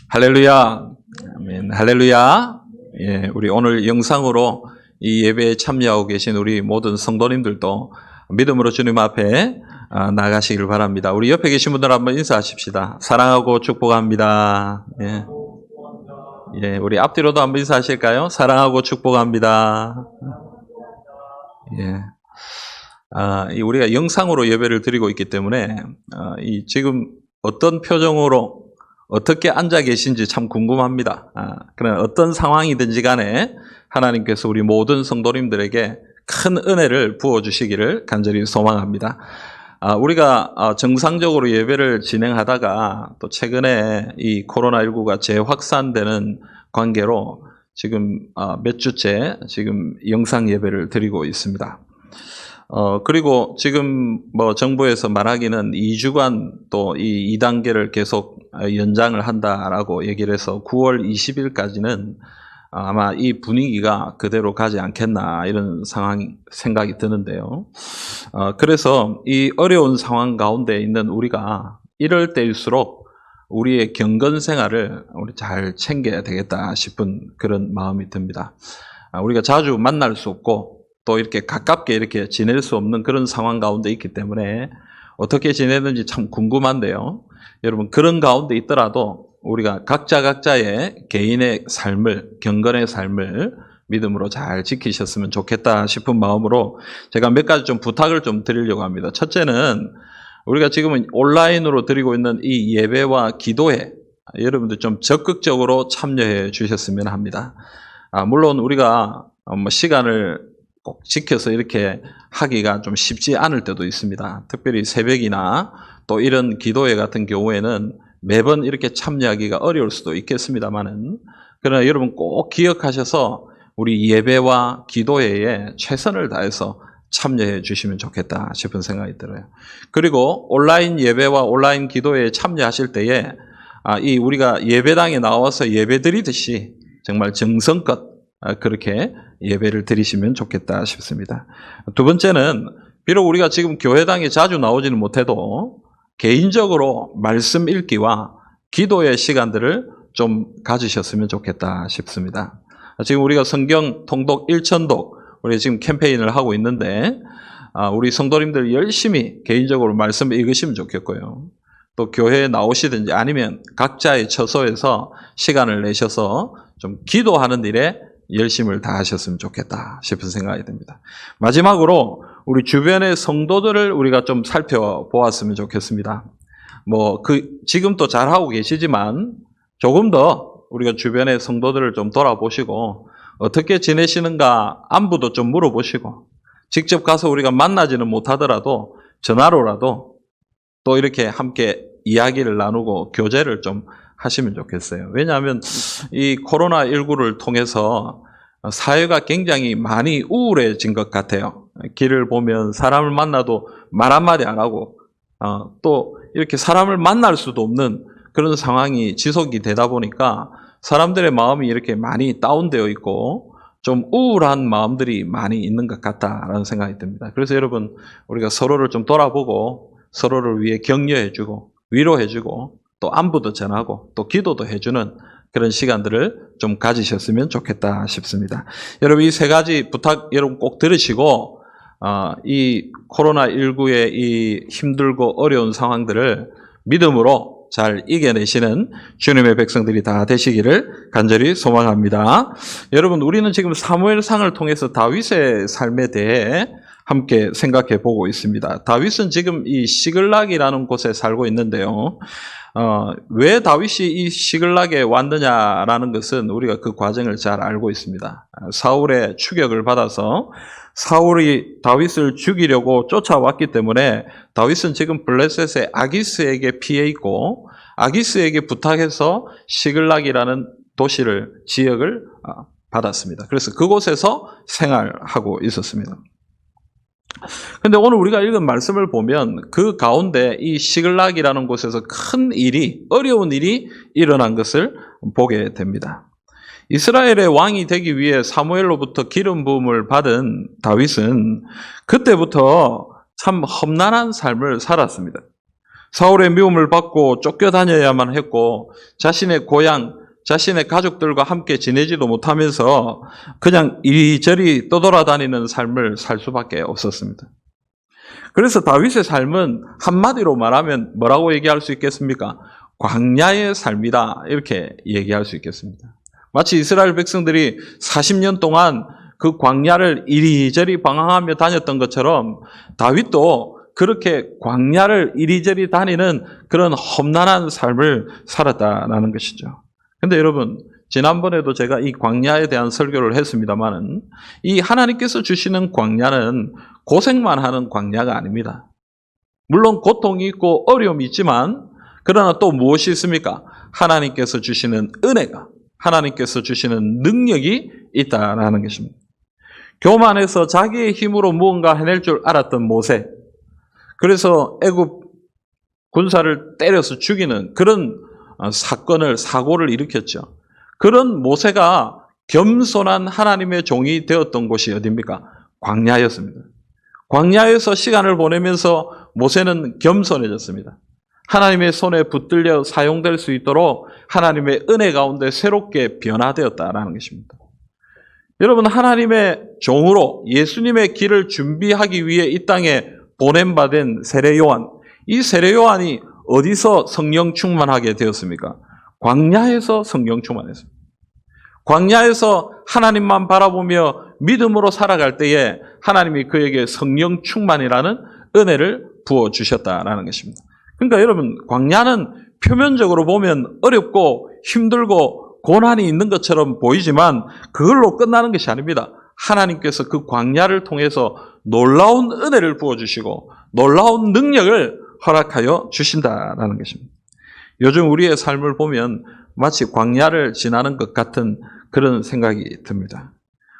할렐루야. 아멘. 할렐루야. 예, 우리 오늘 영상으로 이 예배에 참여하고 계신 우리 모든 성도님들도 믿음으로 주님 앞에 나가시길 바랍니다. 우리 옆에 계신 분들 한번 인사하십시다. 사랑하고 축복합니다. 예. 예, 우리 앞뒤로도 한번 인사하실까요? 사랑하고 축복합니다. 예. 우리가 영상으로 예배를 드리고 있기 때문에 지금 어떤 표정으로 어떻게 앉아 계신지 참 궁금합니다. 그러나 어떤 상황이든지 간에 하나님께서 우리 모든 성도님들에게 큰 은혜를 부어주시기를 간절히 소망합니다. 우리가 정상적으로 예배를 진행하다가 또 최근에 이 코로나19가 재확산되는 관계로 지금 몇 주째 지금 영상 예배를 드리고 있습니다. 그리고 지금 정부에서 말하기는 2주간 또 이 2단계를 계속 연장을 한다라고 얘기를 해서 9월 20일까지는 아마 이 분위기가 그대로 가지 않겠나 이런 생각이 드는데요. 그래서 이 어려운 상황 가운데 있는 우리가 이럴 때일수록 우리의 경건 생활을 우리 잘 챙겨야 되겠다 싶은 그런 마음이 듭니다. 우리가 자주 만날 수 없고 또 이렇게 가깝게 이렇게 지낼 수 없는 그런 상황 가운데 있기 때문에 어떻게 지내는지 참 궁금한데요. 여러분 그런 가운데 있더라도 우리가 각자의 개인의 삶을, 경건의 삶을 믿음으로 잘 지키셨으면 좋겠다 싶은 마음으로 제가 몇 가지 좀 부탁을 좀 드리려고 합니다. 첫째는 우리가 지금은 온라인으로 드리고 있는 이 예배와 기도에 여러분들 좀 적극적으로 참여해 주셨으면 합니다. 물론 우리가 시간을 꼭 지켜서 이렇게 하기가 좀 쉽지 않을 때도 있습니다. 특별히 새벽이나 또 이런 기도회 같은 경우에는 매번 이렇게 참여하기가 어려울 수도 있겠습니다만은 그러나 여러분 꼭 기억하셔서 우리 예배와 기도회에 최선을 다해서 참여해 주시면 좋겠다 싶은 생각이 들어요. 그리고 온라인 예배와 온라인 기도회에 참여하실 때에 우리가 예배당에 나와서 예배 드리듯이 정말 정성껏 그렇게 예배를 드리시면 좋겠다 싶습니다. 두 번째는 비록 우리가 지금 교회당에 자주 나오지는 못해도 개인적으로 말씀 읽기와 기도의 시간들을 좀 가지셨으면 좋겠다 싶습니다. 지금 우리가 성경 통독 1천독 우리 지금 캠페인을 하고 있는데 우리 성도님들 열심히 개인적으로 말씀 읽으시면 좋겠고요. 또 교회에 나오시든지 아니면 각자의 처소에서 시간을 내셔서 좀 기도하는 일에 열심을 다하셨으면 좋겠다 싶은 생각이 듭니다. 마지막으로 우리 주변의 성도들을 우리가 좀 살펴보았으면 좋겠습니다. 지금 또 잘하고 계시지만 조금 더 우리가 주변의 성도들을 좀 돌아보시고 어떻게 지내시는가 안부도 좀 물어보시고 직접 가서 우리가 만나지는 못하더라도 전화로라도 또 이렇게 함께 이야기를 나누고 교제를 좀 하시면 좋겠어요. 왜냐하면 이 코로나19를 통해서 사회가 굉장히 많이 우울해진 것 같아요. 길을 보면 사람을 만나도 말 한마디 안 하고 또 이렇게 사람을 만날 수도 없는 그런 상황이 지속이 되다 보니까 사람들의 마음이 이렇게 많이 다운되어 있고 좀 우울한 마음들이 많이 있는 것 같다라는 생각이 듭니다. 그래서 여러분 우리가 서로를 좀 돌아보고 서로를 위해 격려해주고 위로해주고 또 안부도 전하고 또 기도도 해주는 그런 시간들을 좀 가지셨으면 좋겠다 싶습니다. 여러분 이 세 가지 부탁 여러분 꼭 들으시고 이 코로나19의 이 힘들고 어려운 상황들을 믿음으로 잘 이겨내시는 주님의 백성들이 다 되시기를 간절히 소망합니다. 여러분 우리는 지금 사무엘상을 통해서 다윗의 삶에 대해 함께 생각해 보고 있습니다. 다윗은 지금 이 시글락이라는 곳에 살고 있는데요. 왜 다윗이 이 시글락에 왔느냐라는 것은 우리가 그 과정을 잘 알고 있습니다. 사울의 추격을 받아서 사울이 다윗을 죽이려고 쫓아왔기 때문에 다윗은 지금 블레셋의 아기스에게 피해 있고 아기스에게 부탁해서 시글락이라는 지역을 받았습니다. 그래서 그곳에서 생활하고 있었습니다. 근데 오늘 우리가 읽은 말씀을 보면 그 가운데 이 시글락이라는 곳에서 어려운 일이 일어난 것을 보게 됩니다. 이스라엘의 왕이 되기 위해 사무엘로부터 기름 부음을 받은 다윗은 그때부터 참 험난한 삶을 살았습니다. 사울의 미움을 받고 쫓겨다녀야만 했고 자신의 고향, 자신의 가족들과 함께 지내지도 못하면서 그냥 이리저리 떠돌아다니는 삶을 살 수밖에 없었습니다. 그래서 다윗의 삶은 한마디로 말하면 뭐라고 얘기할 수 있겠습니까? 광야의 삶이다, 이렇게 얘기할 수 있겠습니다. 마치 이스라엘 백성들이 40년 동안 그 광야를 이리저리 방황하며 다녔던 것처럼 다윗도 그렇게 광야를 이리저리 다니는 그런 험난한 삶을 살았다라는 것이죠. 근데 여러분, 지난번에도 제가 이 광야에 대한 설교를 했습니다만은 이 하나님께서 주시는 광야는 고생만 하는 광야가 아닙니다. 물론 고통이 있고 어려움이 있지만 그러나 또 무엇이 있습니까? 하나님께서 주시는 은혜가, 하나님께서 주시는 능력이 있다라는 것입니다. 교만해서 자기의 힘으로 무언가 해낼 줄 알았던 모세, 그래서 애굽 군사를 때려서 죽이는 그런 사고를 일으켰죠. 그런 모세가 겸손한 하나님의 종이 되었던 곳이 어디입니까? 광야였습니다. 광야에서 시간을 보내면서 모세는 겸손해졌습니다. 하나님의 손에 붙들려 사용될 수 있도록 하나님의 은혜 가운데 새롭게 변화되었다라는 것입니다. 여러분, 하나님의 종으로 예수님의 길을 준비하기 위해 이 땅에 보냄받은 세례 요한, 이 세례 요한이 어디서 성령 충만하게 되었습니까? 광야에서 성령 충만했습니다. 광야에서 하나님만 바라보며 믿음으로 살아갈 때에 하나님이 그에게 성령 충만이라는 은혜를 부어주셨다라는 것입니다. 그러니까 여러분, 광야는 표면적으로 보면 어렵고 힘들고 고난이 있는 것처럼 보이지만 그걸로 끝나는 것이 아닙니다. 하나님께서 그 광야를 통해서 놀라운 은혜를 부어주시고 놀라운 능력을 허락하여 주신다라는 것입니다. 요즘 우리의 삶을 보면 마치 광야를 지나는 것 같은 그런 생각이 듭니다.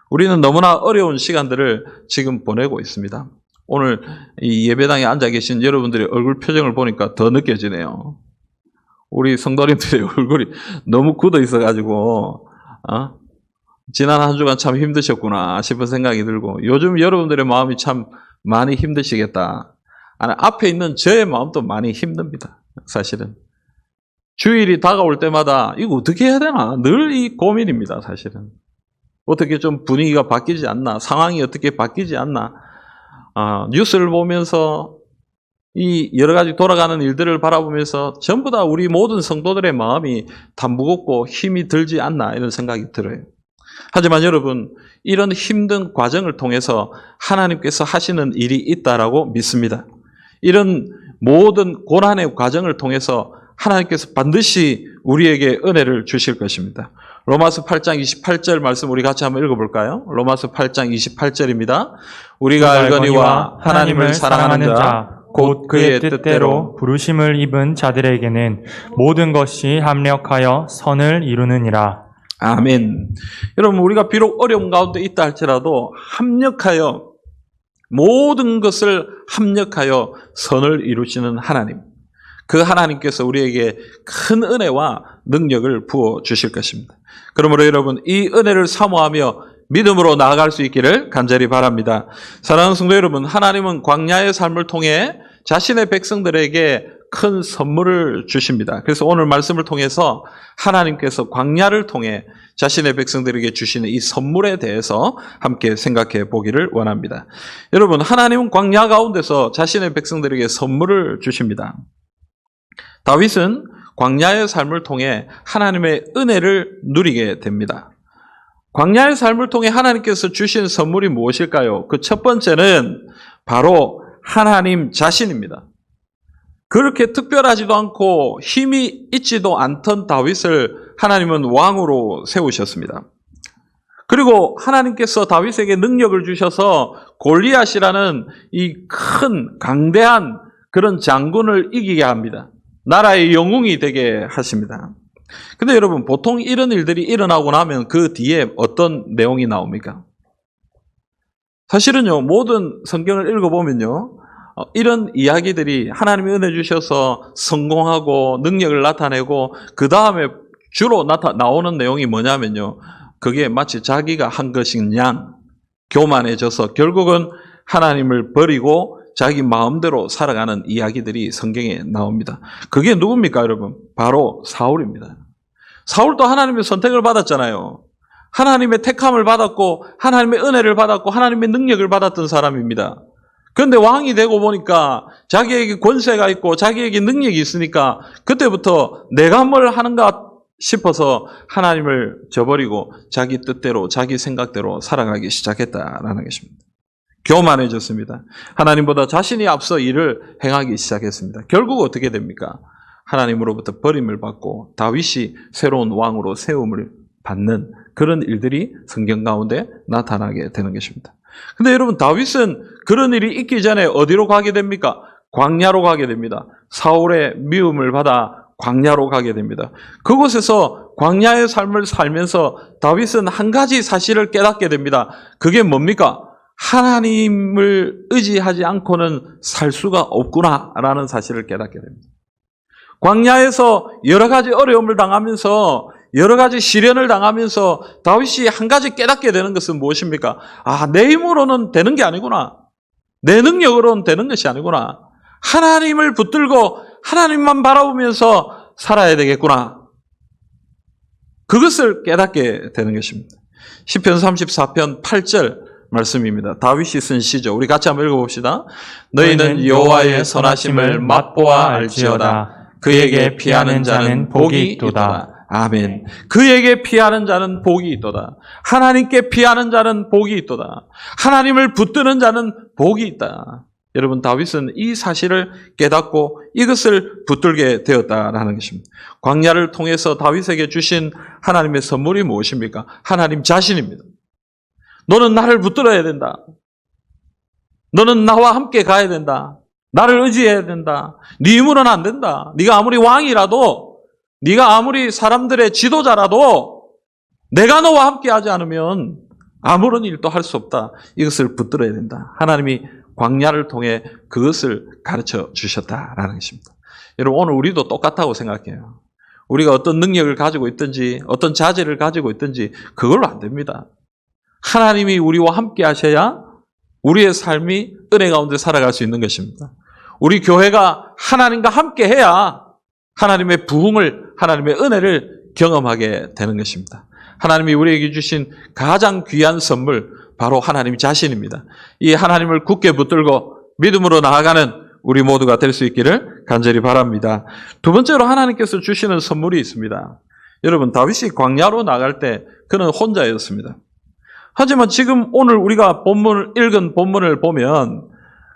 우리는 너무나 어려운 시간들을 지금 보내고 있습니다. 오늘 이 예배당에 앉아 계신 여러분들의 얼굴 표정을 보니까 더 느껴지네요. 우리 성도님들의 얼굴이 너무 굳어 있어가지고 지난 한 주간 참 힘드셨구나 싶은 생각이 들고, 요즘 여러분들의 마음이 참 많이 힘드시겠다. 앞에 있는 저의 마음도 많이 힘듭니다. 사실은 주일이 다가올 때마다 이거 어떻게 해야 되나 늘 이 고민입니다. 사실은 어떻게 좀 분위기가 바뀌지 않나, 상황이 어떻게 바뀌지 않나, 뉴스를 보면서 이 여러 가지 돌아가는 일들을 바라보면서 전부 다 우리 모든 성도들의 마음이 다 무겁고 힘이 들지 않나, 이런 생각이 들어요. 하지만 여러분, 이런 힘든 과정을 통해서 하나님께서 하시는 일이 있다라고 믿습니다. 이런 모든 고난의 과정을 통해서 하나님께서 반드시 우리에게 은혜를 주실 것입니다. 로마서 8장 28절 말씀 우리 같이 한번 읽어볼까요? 로마서 8장 28절입니다. 우리가 알거니와 하나님을 사랑하는 자 곧 그의 뜻대로 부르심을 입은 자들에게는 모든 것이 합력하여 선을 이루느니라. 아멘. 여러분, 우리가 비록 어려움 가운데 있다 할지라도 합력하여, 모든 것을 합력하여 선을 이루시는 하나님, 그 하나님께서 우리에게 큰 은혜와 능력을 부어 주실 것입니다. 그러므로 여러분, 이 은혜를 사모하며 믿음으로 나아갈 수 있기를 간절히 바랍니다. 사랑하는 성도 여러분, 하나님은 광야의 삶을 통해 자신의 백성들에게 큰 선물을 주십니다. 그래서 오늘 말씀을 통해서 하나님께서 광야를 통해 자신의 백성들에게 주시는 이 선물에 대해서 함께 생각해 보기를 원합니다. 여러분, 하나님은 광야 가운데서 자신의 백성들에게 선물을 주십니다. 다윗은 광야의 삶을 통해 하나님의 은혜를 누리게 됩니다. 광야의 삶을 통해 하나님께서 주신 선물이 무엇일까요? 그 첫 번째는 바로 하나님 자신입니다. 그렇게 특별하지도 않고 힘이 있지도 않던 다윗을 하나님은 왕으로 세우셨습니다. 그리고 하나님께서 다윗에게 능력을 주셔서 골리앗이라는 이 큰 강대한 그런 장군을 이기게 합니다. 나라의 영웅이 되게 하십니다. 근데 여러분, 보통 이런 일들이 일어나고 나면 그 뒤에 어떤 내용이 나옵니까? 사실은요, 모든 성경을 읽어보면요, 이런 이야기들이 하나님이 은혜 주셔서 성공하고 능력을 나타내고 그 다음에 주로 나오는 내용이 뭐냐면요, 그게 마치 자기가 한 것인 양 교만해져서 결국은 하나님을 버리고 자기 마음대로 살아가는 이야기들이 성경에 나옵니다. 그게 누굽니까, 여러분? 바로 사울입니다. 사울도 하나님의 선택을 받았잖아요. 하나님의 택함을 받았고 하나님의 은혜를 받았고 하나님의 능력을 받았던 사람입니다. 그런데 왕이 되고 보니까 자기에게 권세가 있고 자기에게 능력이 있으니까 그때부터 내가 뭘 하는가 싶어서 하나님을 저버리고 자기 뜻대로 자기 생각대로 살아가기 시작했다라는 것입니다. 교만해졌습니다. 하나님보다 자신이 앞서 일을 행하기 시작했습니다. 결국 어떻게 됩니까? 하나님으로부터 버림을 받고 다윗이 새로운 왕으로 세움을 받는 그런 일들이 성경 가운데 나타나게 되는 것입니다. 근데 여러분, 다윗은 그런 일이 있기 전에 어디로 가게 됩니까? 광야로 가게 됩니다. 사울의 미움을 받아 광야로 가게 됩니다. 그곳에서 광야의 삶을 살면서 다윗은 한 가지 사실을 깨닫게 됩니다. 그게 뭡니까? 하나님을 의지하지 않고는 살 수가 없구나라는 사실을 깨닫게 됩니다. 광야에서 여러 가지 어려움을 당하면서 여러 가지 시련을 당하면서 다윗이 한 가지 깨닫게 되는 것은 무엇입니까? 내 힘으로는 되는 게 아니구나. 내 능력으로는 되는 것이 아니구나. 하나님을 붙들고 하나님만 바라보면서 살아야 되겠구나. 그것을 깨닫게 되는 것입니다. 시편 34편 8절 말씀입니다. 다윗이 쓴 시죠. 우리 같이 한번 읽어봅시다. 너희는 여호와의 선하심을 맛보아 알지어다. 그에게 피하는 자는 복이 있도다. 아멘. 그에게 피하는 자는 복이 있도다. 하나님께 피하는 자는 복이 있도다. 하나님을 붙드는 자는 복이 있다. 여러분, 다윗은 이 사실을 깨닫고 이것을 붙들게 되었다라는 것입니다. 광야를 통해서 다윗에게 주신 하나님의 선물이 무엇입니까? 하나님 자신입니다. 너는 나를 붙들어야 된다. 너는 나와 함께 가야 된다. 나를 의지해야 된다. 네 힘으로는 안 된다. 네가 아무리 왕이라도, 네가 아무리 사람들의 지도자라도 내가 너와 함께 하지 않으면 아무런 일도 할 수 없다. 이것을 붙들어야 된다. 하나님이 광야를 통해 그것을 가르쳐 주셨다라는 것입니다. 여러분, 오늘 우리도 똑같다고 생각해요. 우리가 어떤 능력을 가지고 있든지 어떤 자질을 가지고 있든지 그걸로 안 됩니다. 하나님이 우리와 함께 하셔야 우리의 삶이 은혜 가운데 살아갈 수 있는 것입니다. 우리 교회가 하나님과 함께 해야 하나님의 부흥을, 하나님의 은혜를 경험하게 되는 것입니다. 하나님이 우리에게 주신 가장 귀한 선물, 바로 하나님 자신입니다. 이 하나님을 굳게 붙들고 믿음으로 나아가는 우리 모두가 될 수 있기를 간절히 바랍니다. 두 번째로 하나님께서 주시는 선물이 있습니다. 여러분, 다윗이 광야로 나갈 때 그는 혼자였습니다. 하지만 지금 오늘 우리가 읽은 본문을 보면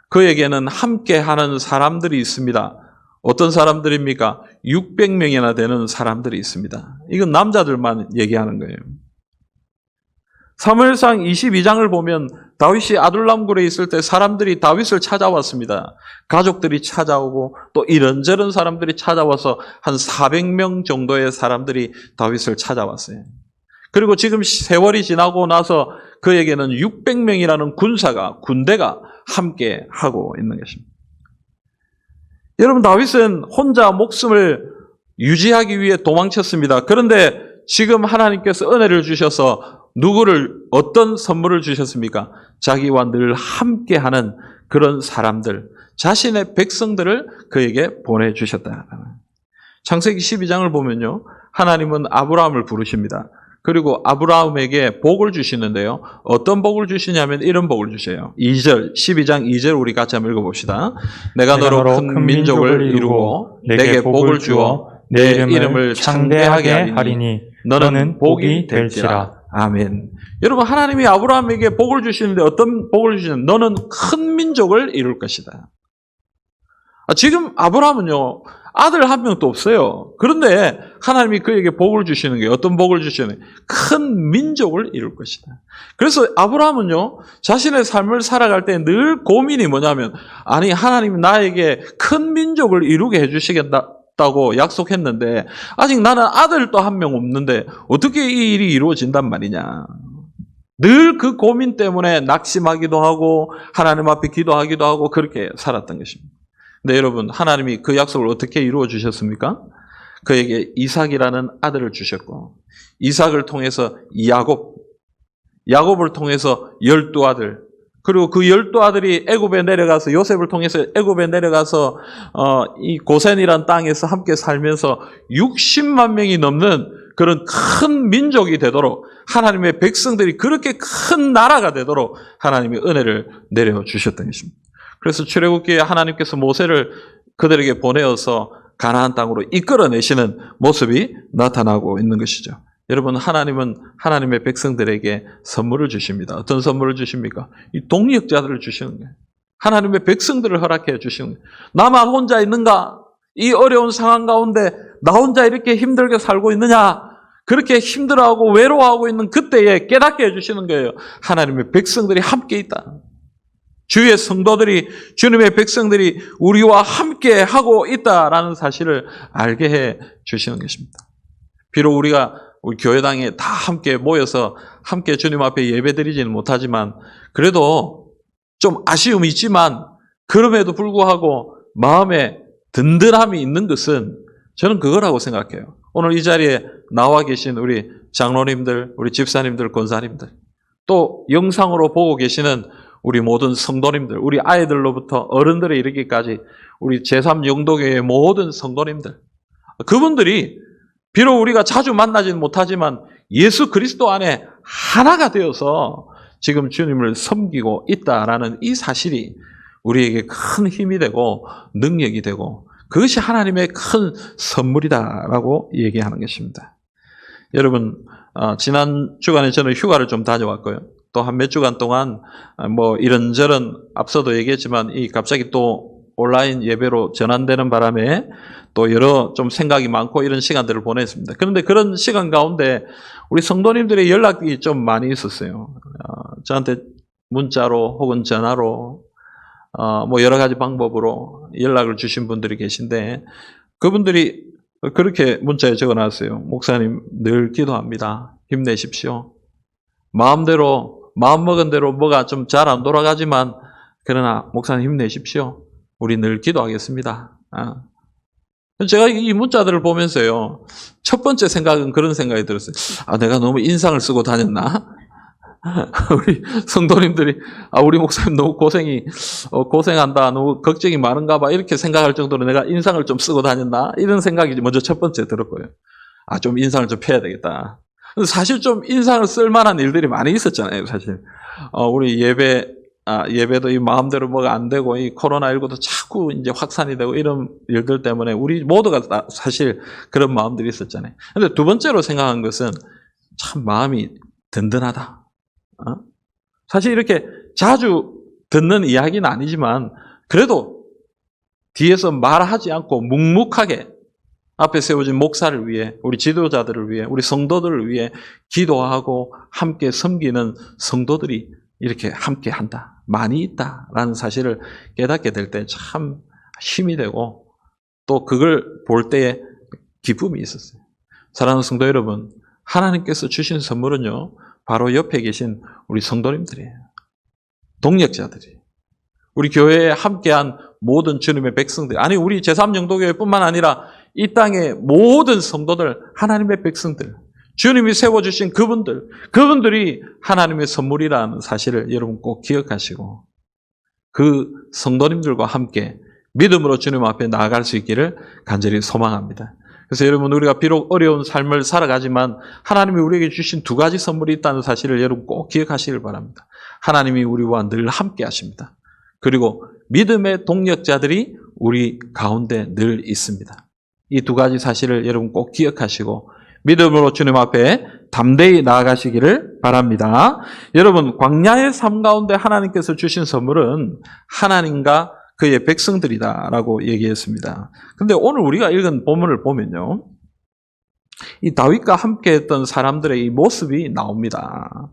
그에게는 함께하는 사람들이 있습니다. 어떤 사람들입니까? 600명이나 되는 사람들이 있습니다. 이건 남자들만 얘기하는 거예요. 사무엘상 22장을 보면 다윗이 아둘람굴에 있을 때 사람들이 다윗을 찾아왔습니다. 가족들이 찾아오고 또 이런저런 사람들이 찾아와서 한 400명 정도의 사람들이 다윗을 찾아왔어요. 그리고 지금 세월이 지나고 나서 그에게는 600명이라는 군대가 함께 하고 있는 것입니다. 여러분, 다윗은 혼자 목숨을 유지하기 위해 도망쳤습니다. 그런데 지금 하나님께서 은혜를 주셔서 어떤 선물을 주셨습니까? 자기와 늘 함께하는 그런 사람들, 자신의 백성들을 그에게 보내주셨다. 창세기 12장을 보면요, 하나님은 아브라함을 부르십니다. 그리고 아브라함에게 복을 주시는데요. 어떤 복을 주시냐면 이런 복을 주셔요. 12장 2절 우리 같이 한번 읽어봅시다. 내가 너로 큰 민족을 이루고 내게 복을 주어 내 이름을 창대하게 하리니 너는 복이 될지라. 아멘. 여러분, 하나님이 아브라함에게 복을 주시는데 어떤 복을 주시는? 너는 큰 민족을 이룰 것이다. 지금 아브라함은요, 아들 한 명도 없어요. 그런데 하나님이 그에게 복을 주시는 게 어떤 복을 주시는? 큰 민족을 이룰 것이다. 그래서 아브라함은요, 자신의 삶을 살아갈 때 늘 고민이 뭐냐면, 하나님이 나에게 큰 민족을 이루게 해주시겠다고 약속했는데 아직 나는 아들도 한 명 없는데 어떻게 이 일이 이루어진단 말이냐. 늘 그 고민 때문에 낙심하기도 하고 하나님 앞에 기도하기도 하고 그렇게 살았던 것입니다. 근데 여러분, 하나님이 그 약속을 어떻게 이루어 주셨습니까? 그에게 이삭이라는 아들을 주셨고, 이삭을 통해서 야곱을 통해서 12아들, 그리고 그 12아들이 애굽에 내려가서 요셉을 통해서 애굽에 내려가서 이 고센이라는 땅에서 함께 살면서 60만 명이 넘는 그런 큰 민족이 되도록 하나님의 백성들이 그렇게 큰 나라가 되도록 하나님의 은혜를 내려주셨던 것입니다. 그래서 출애굽기에 하나님께서 모세를 그들에게 보내어서 가나안 땅으로 이끌어내시는 모습이 나타나고 있는 것이죠. 여러분, 하나님은 하나님의 백성들에게 선물을 주십니다. 어떤 선물을 주십니까? 이 동력자들을 주시는 거예요. 하나님의 백성들을 허락해 주시는 거예요. 나만 혼자 있는가? 이 어려운 상황 가운데 나 혼자 이렇게 힘들게 살고 있느냐? 그렇게 힘들어하고 외로워하고 있는 그때에 깨닫게 해주시는 거예요. 하나님의 백성들이 함께 있다. 주의 성도들이, 주님의 백성들이 우리와 함께 하고 있다라는 사실을 알게 해 주시는 것입니다. 비록 우리가 우리 교회당에 다 함께 모여서 함께 주님 앞에 예배드리지는 못하지만 그래도 좀 아쉬움이 있지만 그럼에도 불구하고 마음에 든든함이 있는 것은 저는 그거라고 생각해요. 오늘 이 자리에 나와 계신 우리 장로님들, 우리 집사님들, 권사님들, 또 영상으로 보고 계시는 우리 모든 성도님들, 우리 아이들로부터 어른들에 이르기까지 우리 제3영도교회의 모든 성도님들, 그분들이 비록 우리가 자주 만나지는 못하지만 예수 그리스도 안에 하나가 되어서 지금 주님을 섬기고 있다라는 이 사실이 우리에게 큰 힘이 되고 능력이 되고 그것이 하나님의 큰 선물이다라고 얘기하는 것입니다. 여러분, 지난 주간에 저는 휴가를 좀 다녀왔고요. 또 한 몇 주간 동안 뭐 이런저런 앞서도 얘기했지만 이 갑자기 또 온라인 예배로 전환되는 바람에 또 여러 좀 생각이 많고 이런 시간들을 보냈습니다. 그런데 그런 시간 가운데 우리 성도님들의 연락이 좀 많이 있었어요. 저한테 문자로 혹은 전화로 뭐 여러 가지 방법으로 연락을 주신 분들이 계신데 그분들이 그렇게 문자에 적어놨어요. 목사님 늘 기도합니다. 힘내십시오. 마음먹은 대로 뭐가 좀 잘 안 돌아가지만 그러나 목사님 힘내십시오. 우리 늘 기도하겠습니다. 제가 이 문자들을 보면서요. 첫 번째 생각은 그런 생각이 들었어요. 내가 너무 인상을 쓰고 다녔나? 우리 성도님들이 우리 목사님 너무 고생한다. 너무 걱정이 많은가 봐. 이렇게 생각할 정도로 내가 인상을 좀 쓰고 다녔나? 이런 생각이 먼저 첫 번째 들었고요. 좀 인상을 좀 펴야 되겠다. 사실 좀 인상을 쓸 만한 일들이 많이 있었잖아요, 사실. 우리 예배도 이 마음대로 뭐가 안 되고, 이 코로나19도 자꾸 이제 확산이 되고, 이런 일들 때문에 우리 모두가 사실 그런 마음들이 있었잖아요. 근데 두 번째로 생각한 것은 참 마음이 든든하다. 사실 이렇게 자주 듣는 이야기는 아니지만, 그래도 뒤에서 말하지 않고 묵묵하게 앞에 세워진 목사를 위해, 우리 지도자들을 위해, 우리 성도들을 위해 기도하고 함께 섬기는 성도들이 이렇게 함께 한다. 많이 있다라는 사실을 깨닫게 될 때 참 힘이 되고 또 그걸 볼 때에 기쁨이 있었어요. 사랑하는 성도 여러분, 하나님께서 주신 선물은요, 바로 옆에 계신 우리 성도님들이에요. 동력자들이에요. 우리 교회에 함께한 모든 주님의 백성들, 아니 우리 제3영도교회뿐만 아니라 이 땅의 모든 성도들, 하나님의 백성들, 주님이 세워주신 그분들이 하나님의 선물이라는 사실을 여러분 꼭 기억하시고 그 성도님들과 함께 믿음으로 주님 앞에 나아갈 수 있기를 간절히 소망합니다. 그래서 여러분, 우리가 비록 어려운 삶을 살아가지만 하나님이 우리에게 주신 두 가지 선물이 있다는 사실을 여러분 꼭 기억하시길 바랍니다. 하나님이 우리와 늘 함께 하십니다. 그리고 믿음의 동력자들이 우리 가운데 늘 있습니다. 이 두 가지 사실을 여러분 꼭 기억하시고 믿음으로 주님 앞에 담대히 나아가시기를 바랍니다. 여러분, 광야의 삶 가운데 하나님께서 주신 선물은 하나님과 그의 백성들이다라고 얘기했습니다. 그런데 오늘 우리가 읽은 본문을 보면요, 이 다윗과 함께했던 사람들의 이 모습이 나옵니다.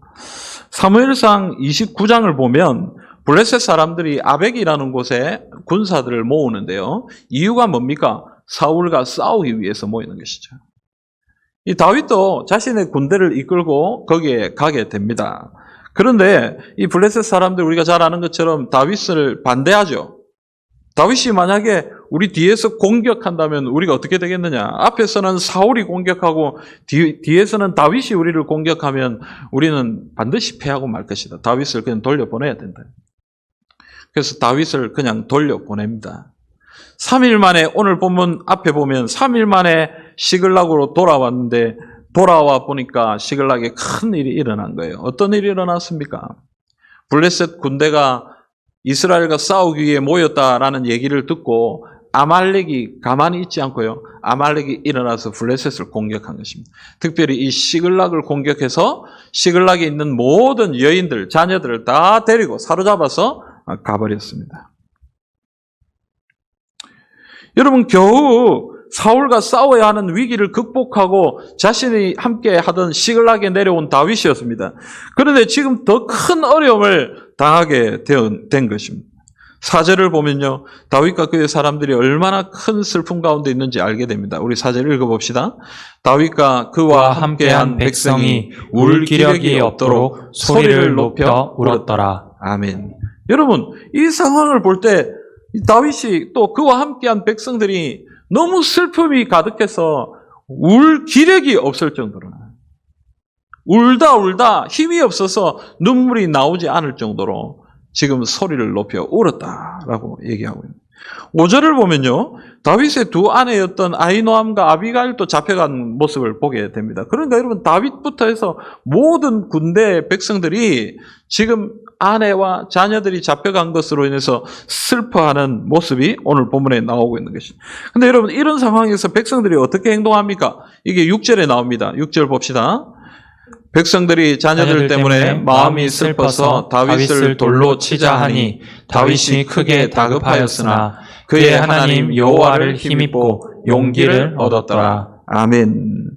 사무엘상 29장을 보면 블레셋 사람들이 아벡이라는 곳에 군사들을 모으는데요. 이유가 뭡니까? 사울과 싸우기 위해서 모이는 것이죠. 이 다윗도 자신의 군대를 이끌고 거기에 가게 됩니다. 그런데 이 블레셋 사람들, 우리가 잘 아는 것처럼 다윗을 반대하죠. 다윗이 만약에 우리 뒤에서 공격한다면 우리가 어떻게 되겠느냐? 앞에서는 사울이 공격하고 뒤에서는 다윗이 우리를 공격하면 우리는 반드시 패하고 말 것이다. 다윗을 그냥 돌려보내야 된다. 그래서 다윗을 그냥 돌려보냅니다. 3일 만에 오늘 본문 앞에 보면 3일 만에 시글락으로 돌아왔는데 돌아와 보니까 시글락에 큰 일이 일어난 거예요. 어떤 일이 일어났습니까? 블레셋 군대가 이스라엘과 싸우기 위해 모였다라는 얘기를 듣고 아말렉이 가만히 있지 않고요. 아말렉이 일어나서 블레셋을 공격한 것입니다. 특별히 이 시글락을 공격해서 시글락에 있는 모든 여인들, 자녀들을 다 데리고 사로잡아서 가버렸습니다. 여러분, 겨우 사울과 싸워야 하는 위기를 극복하고 자신이 함께 하던 시글락에 내려온 다윗이었습니다. 그런데 지금 더 큰 어려움을 당하게 된 것입니다. 4절을 보면요, 다윗과 그의 사람들이 얼마나 큰 슬픔 가운데 있는지 알게 됩니다. 우리 4절 읽어봅시다. 다윗과 그와 함께한 백성이 울 기력이 없도록 소리를 높여 울었더라. 아멘. 여러분, 이 상황을 볼 때 다윗이 또 그와 함께한 백성들이 너무 슬픔이 가득해서 울 기력이 없을 정도로, 울다 힘이 없어서 눈물이 나오지 않을 정도로 지금 소리를 높여 울었다라고 얘기하고 있습니다. 5절을 보면요, 다윗의 두 아내였던 아히노암과 아비가일도 잡혀간 모습을 보게 됩니다. 그러니까 여러분, 다윗부터 해서 모든 군대 백성들이 지금 아내와 자녀들이 잡혀간 것으로 인해서 슬퍼하는 모습이 오늘 본문에 나오고 있는 것입니다. 근데 여러분, 이런 상황에서 백성들이 어떻게 행동합니까? 이게 6절에 나옵니다. 6절 봅시다. 백성들이 자녀들 때문에 마음이 슬퍼서 다윗을 돌로 치자 하니 다윗이 크게 다급하였으나 그의 하나님 여호와를 힘입고 용기를 얻었더라. 아멘.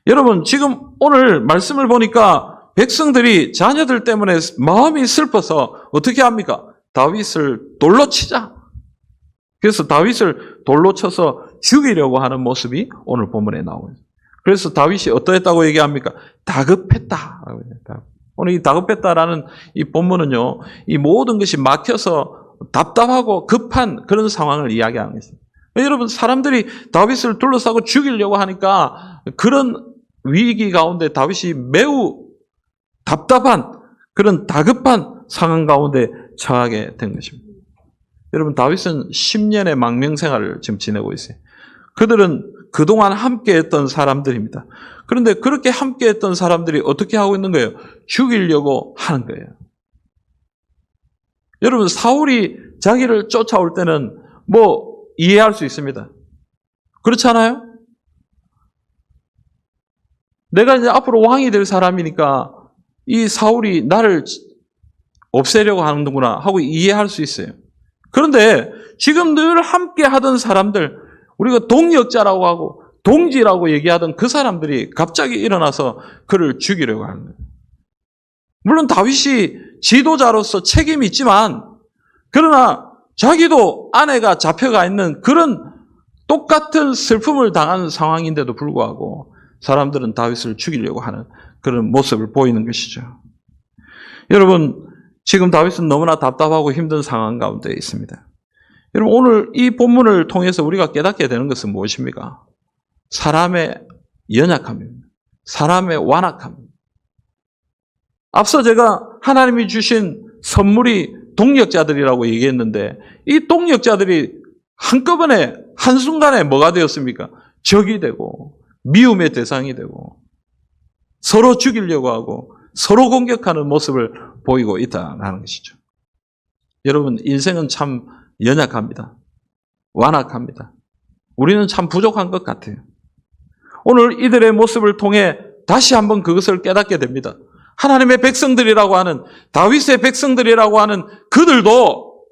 여러분, 지금 오늘 말씀을 보니까 백성들이 자녀들 때문에 마음이 슬퍼서 어떻게 합니까? 다윗을 돌로 치자. 그래서 다윗을 돌로 쳐서 죽이려고 하는 모습이 오늘 본문에 나오고 있습니다. 그래서 다윗이 어떠했다고 얘기합니까? 다급했다. 오늘 이 다급했다라는 이 본문은요, 이 모든 것이 막혀서 답답하고 급한 그런 상황을 이야기하는 것입니다. 여러분, 사람들이 다윗을 둘러싸고 죽이려고 하니까 그런 위기 가운데 다윗이 매우 답답한 그런 다급한 상황 가운데 처하게 된 것입니다. 여러분, 다윗은 10년의 망명 생활을 지금 지내고 있어요. 그들은 그동안 함께했던 사람들입니다. 그런데 그렇게 함께했던 사람들이 어떻게 하고 있는 거예요? 죽이려고 하는 거예요. 여러분, 사울이 자기를 쫓아올 때는 뭐 이해할 수 있습니다. 그렇지 않아요? 내가 이제 앞으로 왕이 될 사람이니까 이 사울이 나를 없애려고 하는구나 하고 이해할 수 있어요. 그런데 지금 늘 함께 하던 사람들, 우리가 동역자라고 하고 동지라고 얘기하던 그 사람들이 갑자기 일어나서 그를 죽이려고 하는 거예요. 물론 다윗이 지도자로서 책임이 있지만, 그러나 자기도 아내가 잡혀가 있는 그런 똑같은 슬픔을 당하는 상황인데도 불구하고 사람들은 다윗을 죽이려고 하는 그런 모습을 보이는 것이죠. 여러분, 지금 다윗은 너무나 답답하고 힘든 상황 가운데 있습니다. 여러분, 오늘 이 본문을 통해서 우리가 깨닫게 되는 것은 무엇입니까? 사람의 연약함입니다. 사람의 완악함입니다. 앞서 제가 하나님이 주신 선물이 동역자들이라고 얘기했는데, 이 동역자들이 한꺼번에 한순간에 뭐가 되었습니까? 적이 되고 미움의 대상이 되고 서로 죽이려고 하고 서로 공격하는 모습을 보이고 있다는 것이죠. 여러분, 인생은 참 연약합니다. 완악합니다. 우리는 참 부족한 것 같아요. 오늘 이들의 모습을 통해 다시 한번 그것을 깨닫게 됩니다. 하나님의 백성들이라고 하는, 다윗의 백성들이라고 하는 그들도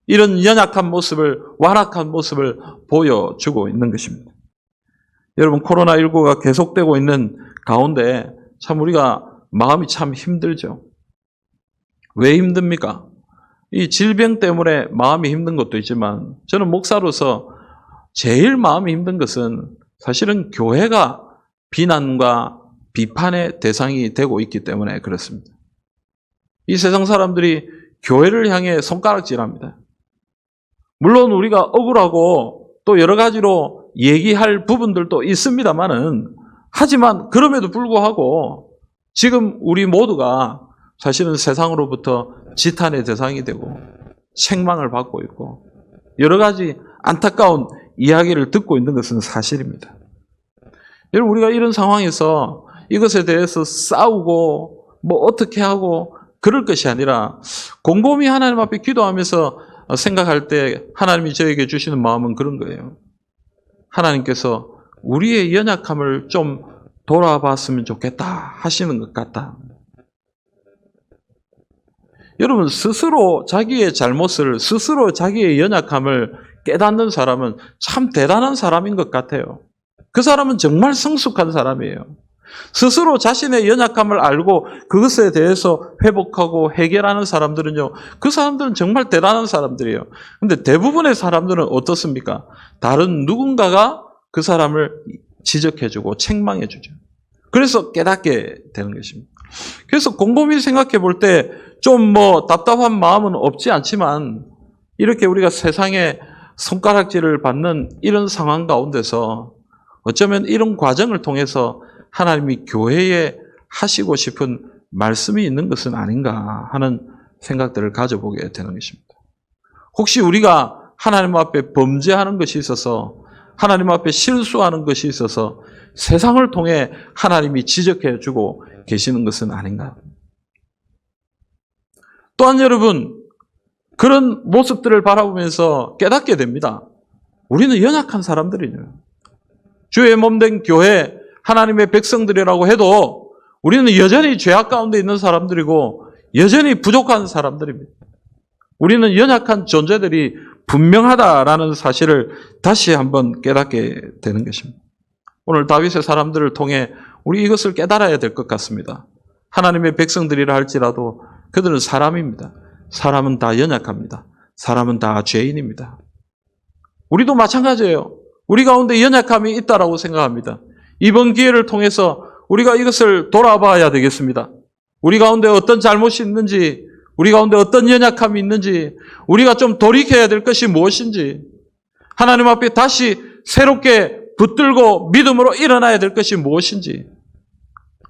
이런 연약한 모습을, 완악한 모습을 보여주고 있는 것입니다. 여러분, 코로나19가 계속되고 있는 가운데 참 우리가 마음이 참 힘들죠. 왜 힘듭니까? 이 질병 때문에 마음이 힘든 것도 있지만, 저는 목사로서 제일 마음이 힘든 것은 사실은 교회가 비난과 비판의 대상이 되고 있기 때문에 그렇습니다. 이 세상 사람들이 교회를 향해 손가락질합니다. 물론 우리가 억울하고 또 여러 가지로 얘기할 부분들도 있습니다만은, 하지만 그럼에도 불구하고 지금 우리 모두가 사실은 세상으로부터 지탄의 대상이 되고 책망을 받고 있고 여러 가지 안타까운 이야기를 듣고 있는 것은 사실입니다. 여러분, 우리가 이런 상황에서 이것에 대해서 싸우고 뭐 어떻게 하고 그럴 것이 아니라 곰곰이 하나님 앞에 기도하면서 생각할 때 하나님이 저에게 주시는 마음은 그런 거예요. 하나님께서 우리의 연약함을 좀 돌아봤으면 좋겠다 하시는 것 같다. 여러분, 스스로 자기의 잘못을, 스스로 자기의 연약함을 깨닫는 사람은 참 대단한 사람인 것 같아요. 그 사람은 정말 성숙한 사람이에요. 스스로 자신의 연약함을 알고 그것에 대해서 회복하고 해결하는 사람들은요, 그 사람들은 정말 대단한 사람들이에요. 근데 대부분의 사람들은 어떻습니까? 다른 누군가가 그 사람을 지적해주고 책망해주죠. 그래서 깨닫게 되는 것입니다. 그래서 곰곰이 생각해 볼 때 좀 뭐 답답한 마음은 없지 않지만, 이렇게 우리가 세상에 손가락질을 받는 이런 상황 가운데서 어쩌면 이런 과정을 통해서 하나님이 교회에 하시고 싶은 말씀이 있는 것은 아닌가 하는 생각들을 가져보게 되는 것입니다. 혹시 우리가 하나님 앞에 범죄하는 것이 있어서, 하나님 앞에 실수하는 것이 있어서 세상을 통해 하나님이 지적해 주고 계시는 것은 아닌가? 또한 여러분, 그런 모습들을 바라보면서 깨닫게 됩니다. 우리는 연약한 사람들이에요. 주의 몸된 교회, 하나님의 백성들이라고 해도 우리는 여전히 죄악 가운데 있는 사람들이고 여전히 부족한 사람들입니다. 우리는 연약한 존재들이 분명하다라는 사실을 다시 한번 깨닫게 되는 것입니다. 오늘 다윗의 사람들을 통해 우리 이것을 깨달아야 될 것 같습니다. 하나님의 백성들이라 할지라도 그들은 사람입니다. 사람은 다 연약합니다. 사람은 다 죄인입니다. 우리도 마찬가지예요. 우리 가운데 연약함이 있다라고 생각합니다. 이번 기회를 통해서 우리가 이것을 돌아봐야 되겠습니다. 우리 가운데 어떤 잘못이 있는지, 우리 가운데 어떤 연약함이 있는지, 우리가 좀 돌이켜야 될 것이 무엇인지, 하나님 앞에 다시 새롭게 붙들고 믿음으로 일어나야 될 것이 무엇인지,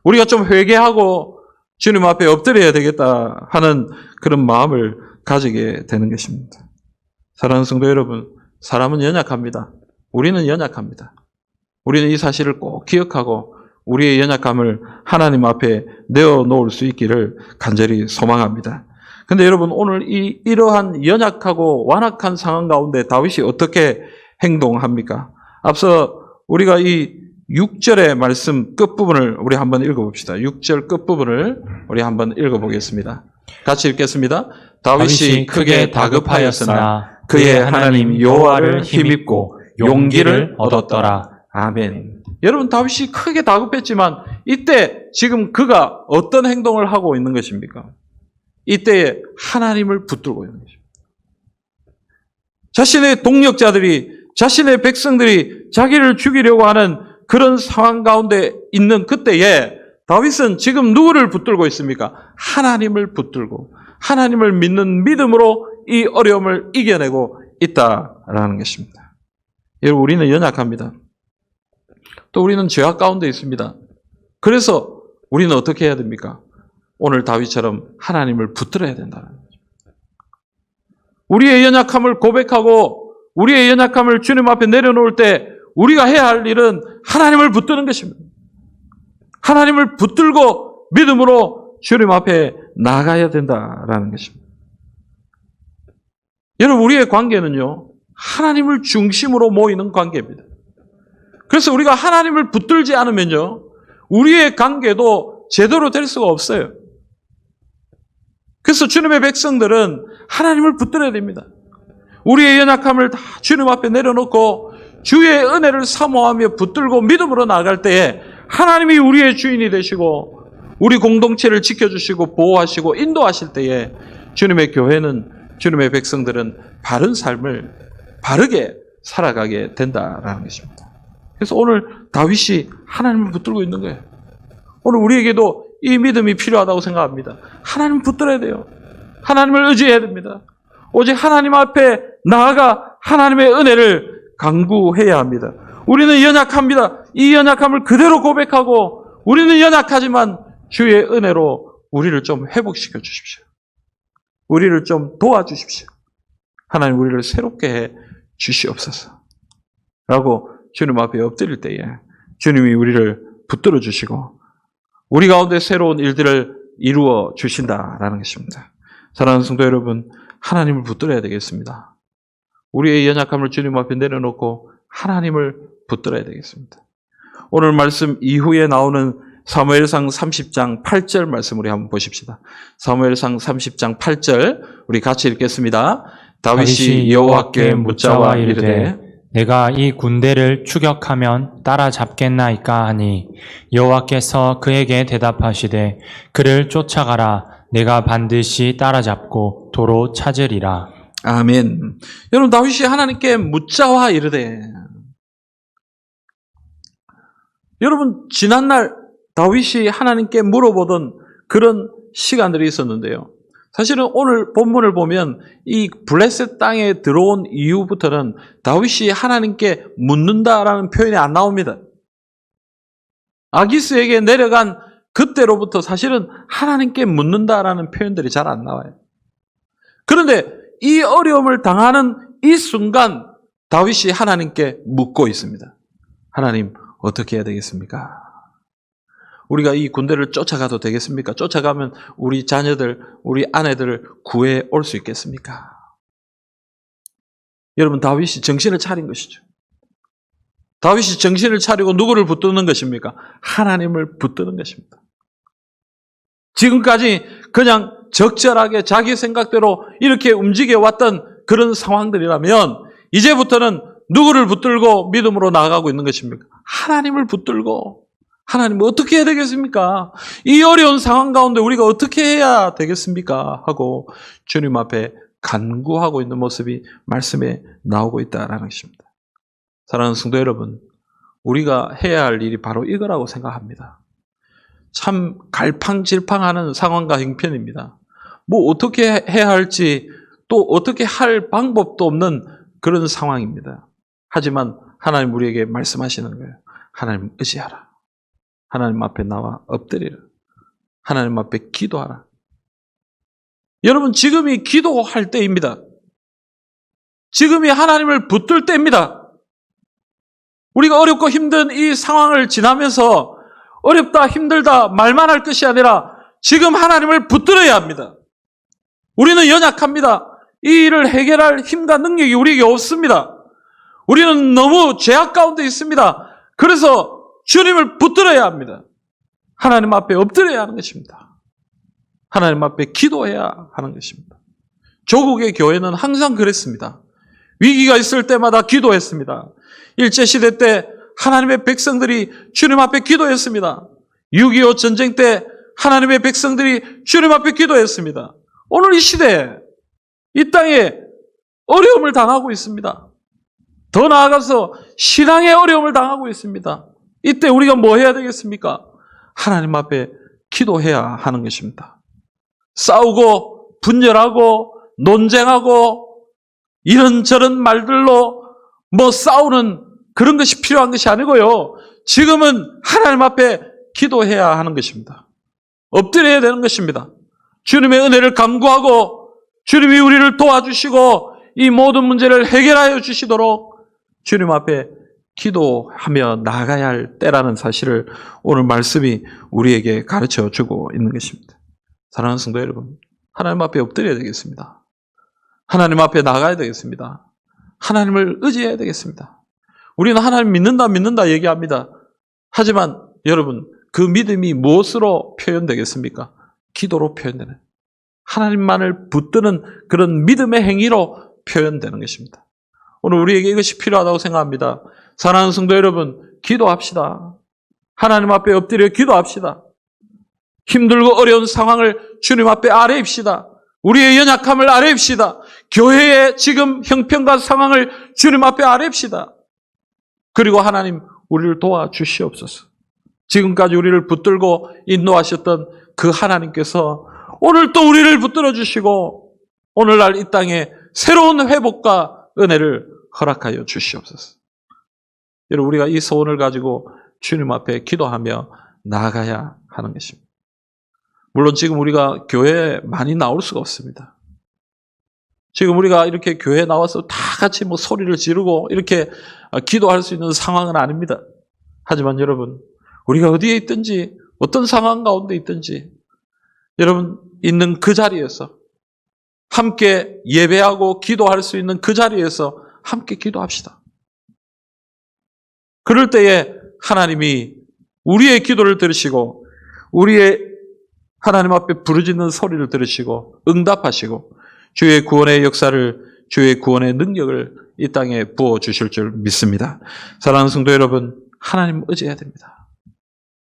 우리가 좀 회개하고 주님 앞에 엎드려야 되겠다 하는 그런 마음을 가지게 되는 것입니다. 사랑하는 성도 여러분, 사람은 연약합니다. 우리는 연약합니다. 우리는 이 사실을 꼭 기억하고 우리의 연약함을 하나님 앞에 내어놓을 수 있기를 간절히 소망합니다. 근데 여러분, 오늘 이러한 연약하고 완악한 상황 가운데 다윗이 어떻게 행동합니까? 앞서 우리가 이 6절의 말씀 끝부분을 우리 한번 읽어봅시다. 6절 끝부분을 우리 한번 읽어보겠습니다. 같이 읽겠습니다. 다윗이 크게 다급하였으나 그의 하나님 여호와를 힘입고 용기를 얻었더라. 아멘. 여러분, 다윗이 크게 다급했지만 이때 지금 그가 어떤 행동을 하고 있는 것입니까? 이때에 하나님을 붙들고 있는 것입니다. 자신의 동력자들이, 자신의 백성들이 자기를 죽이려고 하는 그런 상황 가운데 있는 그때에 다윗은 지금 누구를 붙들고 있습니까? 하나님을 붙들고 하나님을 믿는 믿음으로 이 어려움을 이겨내고 있다라는 것입니다. 여러분, 우리는 연약합니다. 또 우리는 죄악 가운데 있습니다. 그래서 우리는 어떻게 해야 됩니까? 오늘 다윗처럼 하나님을 붙들어야 된다는 거죠. 우리의 연약함을 고백하고 우리의 연약함을 주님 앞에 내려놓을 때 우리가 해야 할 일은 하나님을 붙드는 것입니다. 하나님을 붙들고 믿음으로 주님 앞에 나가야 된다라는 것입니다. 여러분, 우리의 관계는요, 하나님을 중심으로 모이는 관계입니다. 그래서 우리가 하나님을 붙들지 않으면요, 우리의 관계도 제대로 될 수가 없어요. 그래서 주님의 백성들은 하나님을 붙들어야 됩니다. 우리의 연약함을 다 주님 앞에 내려놓고 주의 은혜를 사모하며 붙들고 믿음으로 나아갈 때에 하나님이 우리의 주인이 되시고 우리 공동체를 지켜주시고 보호하시고 인도하실 때에 주님의 교회는, 주님의 백성들은 바른 삶을 바르게 살아가게 된다라는 것입니다. 그래서 오늘 다윗이 하나님을 붙들고 있는 거예요. 오늘 우리에게도 이 믿음이 필요하다고 생각합니다. 하나님을 붙들어야 돼요. 하나님을 의지해야 됩니다. 오직 하나님 앞에 나아가 하나님의 은혜를 간구해야 합니다. 우리는 연약합니다. 이 연약함을 그대로 고백하고 우리는 연약하지만 주의 은혜로 우리를 좀 회복시켜 주십시오. 우리를 좀 도와주십시오. 하나님 우리를 새롭게 해 주시옵소서. 라고 주님 앞에 엎드릴 때에 주님이 우리를 붙들어 주시고 우리 가운데 새로운 일들을 이루어 주신다라는 것입니다. 사랑하는 성도 여러분, 하나님을 붙들어야 되겠습니다. 우리의 연약함을 주님 앞에 내려놓고 하나님을 붙들어야 되겠습니다. 오늘 말씀 이후에 나오는 사무엘상 30장 8절 말씀 우리 한번 보십시다. 사무엘상 30장 8절 우리 같이 읽겠습니다. 다윗이 여호와께 묻자와 이르되 내가 이 군대를 추격하면 따라잡겠나이까 하니 여호와께서 그에게 대답하시되 그를 쫓아가라. 내가 반드시 따라잡고 도로 찾으리라. 아멘. 여러분 다윗이 하나님께 묻자와 이르되 여러분 지난날 다윗이 하나님께 물어보던 그런 시간들이 있었는데요. 사실은 오늘 본문을 보면 이 블레셋 땅에 들어온 이후부터는 다윗이 하나님께 묻는다라는 표현이 안 나옵니다. 아기스에게 내려간 그때로부터 사실은 하나님께 묻는다라는 표현들이 잘 안 나와요. 그런데 이 어려움을 당하는 이 순간 다윗이 하나님께 묻고 있습니다. 하나님 어떻게 해야 되겠습니까? 우리가 이 군대를 쫓아가도 되겠습니까? 쫓아가면 우리 자녀들, 우리 아내들을 구해 올 수 있겠습니까? 여러분 다윗이 정신을 차린 것이죠. 다윗이 정신을 차리고 누구를 붙드는 것입니까? 하나님을 붙드는 것입니다. 지금까지 그냥 적절하게 자기 생각대로 이렇게 움직여왔던 그런 상황들이라면 이제부터는 누구를 붙들고 믿음으로 나아가고 있는 것입니까? 하나님을 붙들고 하나님 어떻게 해야 되겠습니까? 이 어려운 상황 가운데 우리가 어떻게 해야 되겠습니까? 하고 주님 앞에 간구하고 있는 모습이 말씀에 나오고 있다는 것입니다. 사랑하는 성도 여러분, 우리가 해야 할 일이 바로 이거라고 생각합니다. 참 갈팡질팡하는 상황과 형편입니다. 뭐 어떻게 해야 할지 또 어떻게 할 방법도 없는 그런 상황입니다. 하지만 하나님 우리에게 말씀하시는 거예요. 하나님 의지하라. 하나님 앞에 나와 엎드리라. 하나님 앞에 기도하라. 여러분 지금이 기도할 때입니다. 지금이 하나님을 붙들 때입니다. 우리가 어렵고 힘든 이 상황을 지나면서 어렵다 힘들다 말만 할 것이 아니라 지금 하나님을 붙들어야 합니다. 우리는 연약합니다. 이 일을 해결할 힘과 능력이 우리에게 없습니다. 우리는 너무 죄악 가운데 있습니다. 그래서 주님을 붙들어야 합니다. 하나님 앞에 엎드려야 하는 것입니다. 하나님 앞에 기도해야 하는 것입니다. 조국의 교회는 항상 그랬습니다. 위기가 있을 때마다 기도했습니다. 일제시대 때 하나님의 백성들이 주님 앞에 기도했습니다. 6.25 전쟁 때 하나님의 백성들이 주님 앞에 기도했습니다. 오늘 이 시대에 이 땅에 어려움을 당하고 있습니다. 더 나아가서 신앙의 어려움을 당하고 있습니다. 이때 우리가 뭐 해야 되겠습니까? 하나님 앞에 기도해야 하는 것입니다. 싸우고 분열하고 논쟁하고 이런저런 말들로 뭐 싸우는 그런 것이 필요한 것이 아니고요. 지금은 하나님 앞에 기도해야 하는 것입니다. 엎드려야 되는 것입니다. 주님의 은혜를 간구하고 주님이 우리를 도와주시고 이 모든 문제를 해결하여 주시도록 주님 앞에 기도하며 나아가야 할 때라는 사실을 오늘 말씀이 우리에게 가르쳐 주고 있는 것입니다. 사랑하는 성도 여러분, 하나님 앞에 엎드려야 되겠습니다. 하나님 앞에 나가야 되겠습니다. 하나님을 의지해야 되겠습니다. 우리는 하나님 믿는다 얘기합니다. 하지만 여러분 그 믿음이 무엇으로 표현되겠습니까? 기도로 표현되는 하나님만을 붙드는 그런 믿음의 행위로 표현되는 것입니다. 오늘 우리에게 이것이 필요하다고 생각합니다. 사랑하는 성도 여러분, 기도합시다. 하나님 앞에 엎드려 기도합시다. 힘들고 어려운 상황을 주님 앞에 아뢰입시다. 우리의 연약함을 아뢰입시다. 교회의 지금 형편과 상황을 주님 앞에 아뢰입시다. 그리고 하나님 우리를 도와주시옵소서. 지금까지 우리를 붙들고 인도하셨던 그 하나님께서 오늘 또 우리를 붙들어 주시고 오늘날 이 땅에 새로운 회복과 은혜를 허락하여 주시옵소서. 여러분, 우리가 이 소원을 가지고 주님 앞에 기도하며 나아가야 하는 것입니다. 물론 지금 우리가 교회에 많이 나올 수가 없습니다. 지금 우리가 이렇게 교회에 나와서 다 같이 소리를 지르고 이렇게 기도할 수 있는 상황은 아닙니다. 하지만 여러분, 우리가 어디에 있든지 어떤 상황 가운데 있든지 여러분 있는 그 자리에서 함께 예배하고 기도할 수 있는 그 자리에서 함께 기도합시다. 그럴 때에 하나님이 우리의 기도를 들으시고 우리의 하나님 앞에 부르짖는 소리를 들으시고 응답하시고 주의 구원의 역사를, 주의 구원의 능력을 이 땅에 부어주실 줄 믿습니다. 사랑하는 성도 여러분, 하나님 의지해야 됩니다.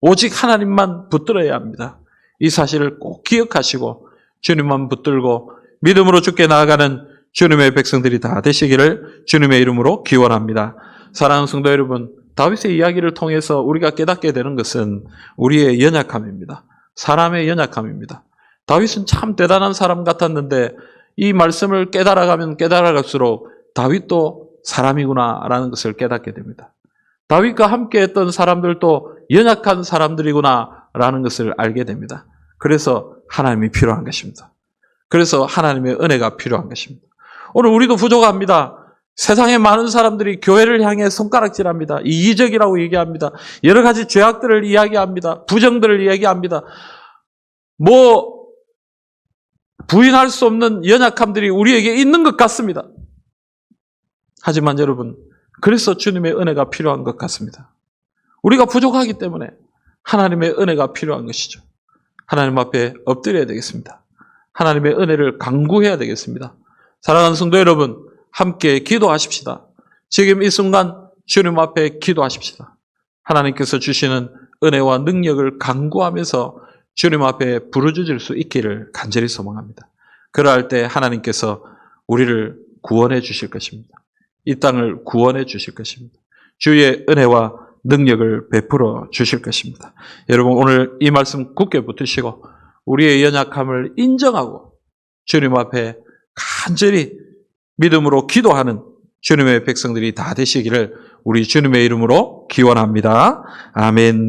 오직 하나님만 붙들어야 합니다. 이 사실을 꼭 기억하시고 주님만 붙들고 믿음으로 주께 나아가는 주님의 백성들이 다 되시기를 주님의 이름으로 기원합니다. 사랑하는 성도 여러분, 다윗의 이야기를 통해서 우리가 깨닫게 되는 것은 우리의 연약함입니다. 사람의 연약함입니다. 다윗은 참 대단한 사람 같았는데 이 말씀을 깨달아가면 깨달아갈수록 다윗도 사람이구나라는 것을 깨닫게 됩니다. 다윗과 함께 했던 사람들도 연약한 사람들이구나라는 것을 알게 됩니다. 그래서 하나님이 필요한 것입니다. 그래서 하나님의 은혜가 필요한 것입니다. 오늘 우리도 부족합니다. 세상에 많은 사람들이 교회를 향해 손가락질합니다. 이기적이라고 얘기합니다. 여러 가지 죄악들을 이야기합니다. 부정들을 이야기합니다. 부인할 수 없는 연약함들이 우리에게 있는 것 같습니다. 하지만 여러분, 그래서 주님의 은혜가 필요한 것 같습니다. 우리가 부족하기 때문에 하나님의 은혜가 필요한 것이죠. 하나님 앞에 엎드려야 되겠습니다. 하나님의 은혜를 간구해야 되겠습니다. 사랑하는 성도 여러분, 함께 기도하십시다. 지금 이 순간 주님 앞에 기도하십시다. 하나님께서 주시는 은혜와 능력을 간구하면서 주님 앞에 부르짖을 수 있기를 간절히 소망합니다. 그러할 때 하나님께서 우리를 구원해 주실 것입니다. 이 땅을 구원해 주실 것입니다. 주의 은혜와 능력을 베풀어 주실 것입니다. 여러분, 오늘 이 말씀 굳게 붙으시고 우리의 연약함을 인정하고 주님 앞에 간절히 믿음으로 기도하는 주님의 백성들이 다 되시기를 우리 주님의 이름으로 기원합니다. 아멘.